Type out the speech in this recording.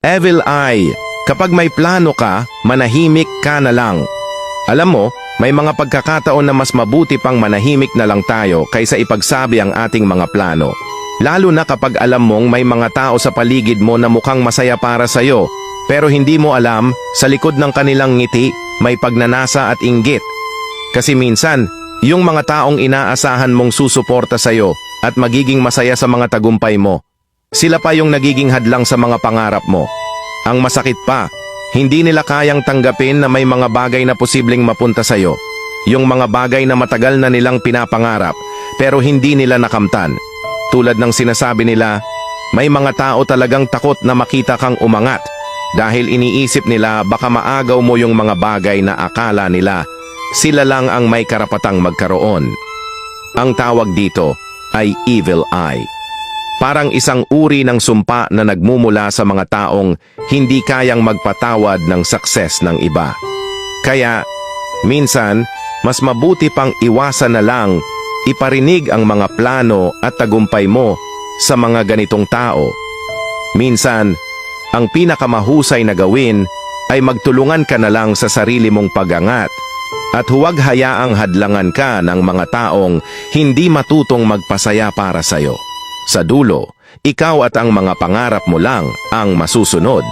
Evil Eye, kapag may plano ka, manahimik ka na lang. Alam mo, may mga pagkakataon na mas mabuti pang manahimik na lang tayo kaysa ipagsabi ang ating mga plano. Lalo na kapag alam mong may mga tao sa paligid mo na mukhang masaya para sa'yo, pero hindi mo alam, sa likod ng kanilang ngiti, may pagnanasa at inggit. Kasi minsan, yung mga taong inaasahan mong susuporta sa'yo at magiging masaya sa mga tagumpay mo, sila pa yung nagiging hadlang sa mga pangarap mo. Ang masakit pa, hindi nila kayang tanggapin na may mga bagay na posibleng mapunta sa'yo. Yung mga bagay na matagal na nilang pinapangarap, pero hindi nila nakamtan. Tulad ng sinasabi nila, may mga tao talagang takot na makita kang umangat dahil iniisip nila baka maagaw mo yung mga bagay na akala nila sila lang ang may karapatang magkaroon. Ang tawag dito ay Evil Eye. Parang isang uri ng sumpa na nagmumula sa mga taong hindi kayang magpatawad ng sukses ng iba. Kaya, minsan, mas mabuti pang iwasan na lang, iparinig ang mga plano at tagumpay mo sa mga ganitong tao. Minsan, ang pinakamahusay na gawin ay magtulungan ka na lang sa sarili mong pagangat at huwag hayaang hadlangan ka ng mga taong hindi matutong magpasaya para sa'yo. Sa dulo, ikaw at ang mga pangarap mo lang ang masusunod.